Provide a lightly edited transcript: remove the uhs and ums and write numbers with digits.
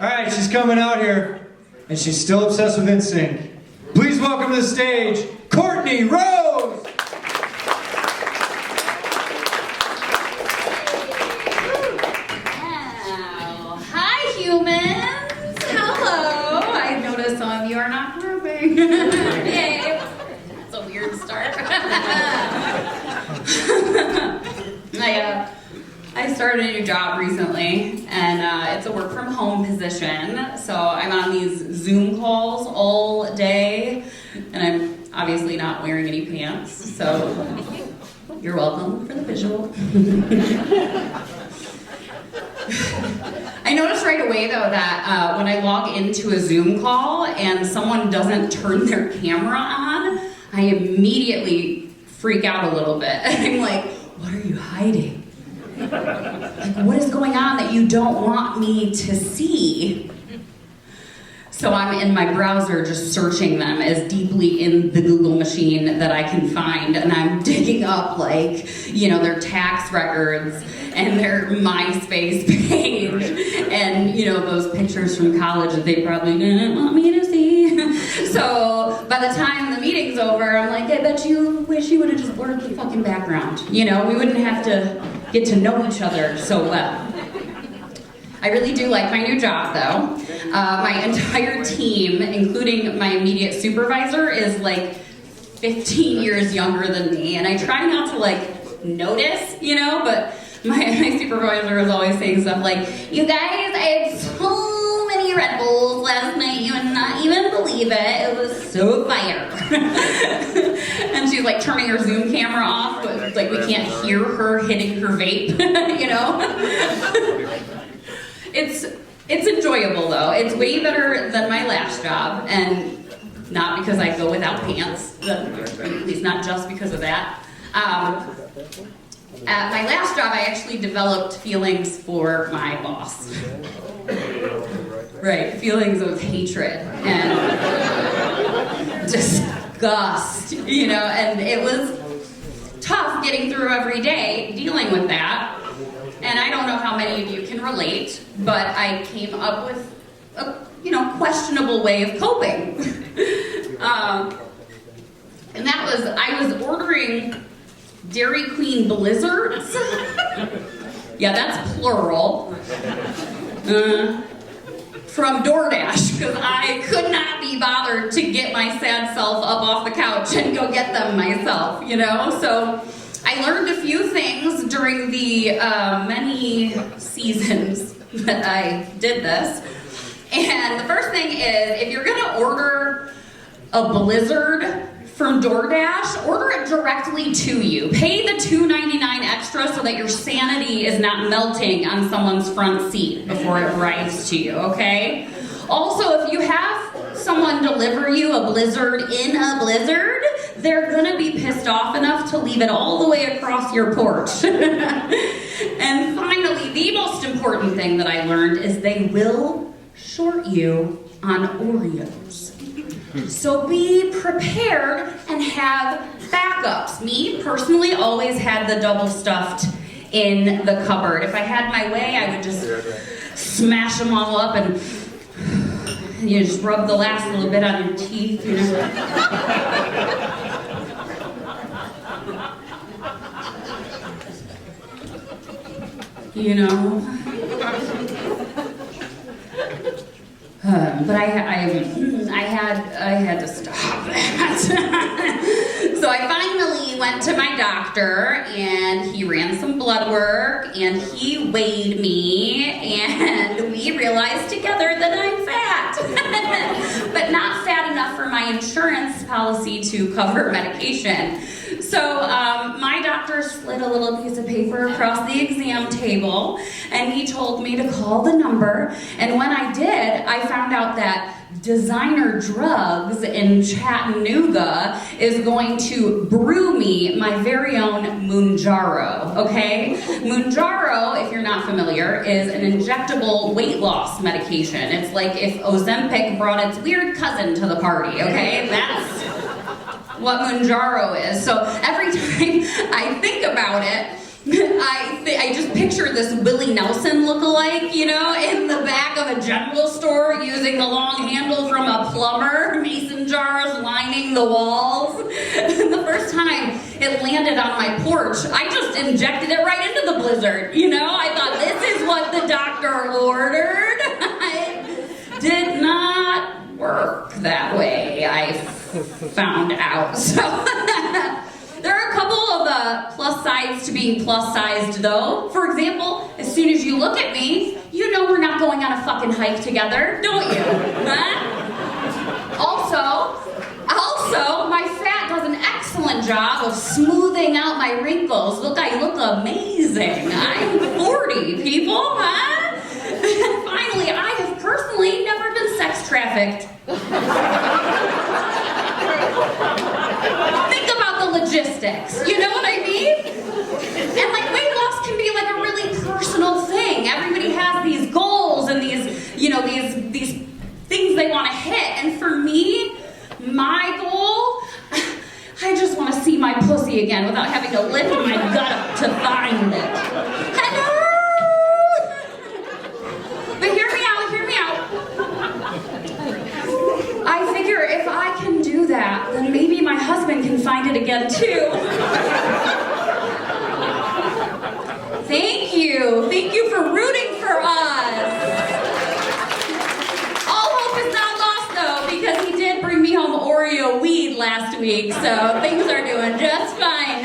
All right, she's coming out here, and she's still obsessed with NSYNC. Please welcome to the stage, Kourtney Rose! Wow. Hi, humans! Hello! I noticed some of you are not grouping. Yay! That's a weird start. I started a new job recently, and it's a work from home position. So I'm on these Zoom calls all day, and I'm obviously not wearing any pants. So you're welcome for the visual. I noticed right away though that when I log into a Zoom call and someone doesn't turn their camera on, I immediately freak out a little bit. I'm like, what are you hiding? Like, what is going on that you don't want me to see? So I'm in my browser just searching them as deeply in the Google machine that I can find, and I'm digging up, like, you know, their tax records and their MySpace page and, you know, those pictures from college that they probably didn't want me to see. So by the time the meeting's over, I'm like, I bet you wish you would have just blurred the fucking background. You know, we wouldn't have to get to know each other so well. I really do like my new job though. My entire team, including my immediate supervisor, is like 15 years younger than me, and I try not to like notice, you know, but my supervisor is always saying stuff like, you guys, I had so many Red Bulls last night, you would not even believe it. It was so fire. And she's like turning her Zoom camera off, but like we can't hear her hitting her vape, you know? It's enjoyable though. It's way better than my last job, and not because I go without pants, at least not just because of that. At my last job, I actually developed feelings for my boss. Right, feelings of hatred and disgust, you know, and it was tough getting through every day dealing with that. And I don't know how many of you can relate, but I came up with a, you know, questionable way of coping. And that was, I was ordering Dairy Queen Blizzards. Yeah, that's plural. From DoorDash, because I could not be bothered to get my sad self up off the couch and go get them myself, you know? So I learned a few things during the many seasons that I did this. And the first thing is, if you're gonna order a Blizzard from DoorDash, order it directly to you. Pay the $2.99 extra so that your sanity is not melting on someone's front seat before it arrives to you, okay? Also, if you have someone deliver you a Blizzard in a blizzard, they're gonna be pissed off enough to leave it all the way across your porch. And finally, the most important thing that I learned is they will short you on Oreos. So be prepared and have backups. Me, personally, always had the double stuffed in the cupboard. If I had my way, I would just smash them all up and you just rub the last little bit on your teeth, you know. You know. But I had to stop that. So I finally went to my doctor, and he ran some blood work, and he weighed me, and we realized together that I'm fat. But not fat enough for my insurance policy to cover medication. So my doctor slid a little piece of paper across the exam table, and he told me to call the number. And when I did, I found out that Designer Drugs in Chattanooga is going to brew me my very own Mounjaro, okay? Mounjaro, if you're not familiar, is an injectable weight loss medication. It's like if Ozempic brought its weird cousin to the party, okay? That's what Mounjaro is. So every time I think about it, I just picture this Willie Nelson look-alike, you know, in the back of a general store using the long handle from a plumber, mason jars lining the walls. The first time it landed on my porch, I just injected it right into the blizzard, you know? I thought, this is what the doctor ordered. It did not work that way, I found out. So there are a couple of plus sides to being plus sized though. For example, as soon as you look at me, you know we're not going on a fucking hike together, don't you? Huh? Also, my fat does an excellent job of smoothing out my wrinkles. Look, I look amazing. I'm 40, people, huh? Finally, I have personally never been sex trafficked. Think about the logistics, you know what I mean? And like weight loss can be like a really personal thing. Everybody has these goals and these, you know, these things they want to hit. And for me, my goal, I just want to see my pussy again without having to lift my gut up to find it. Hello? But hear me out. I figure if I can do that, then maybe my husband can find it again too. Thank you. Thank you for rooting for us. All hope is not lost though, because he did bring me home Oreo weed last week, so things are doing just fine.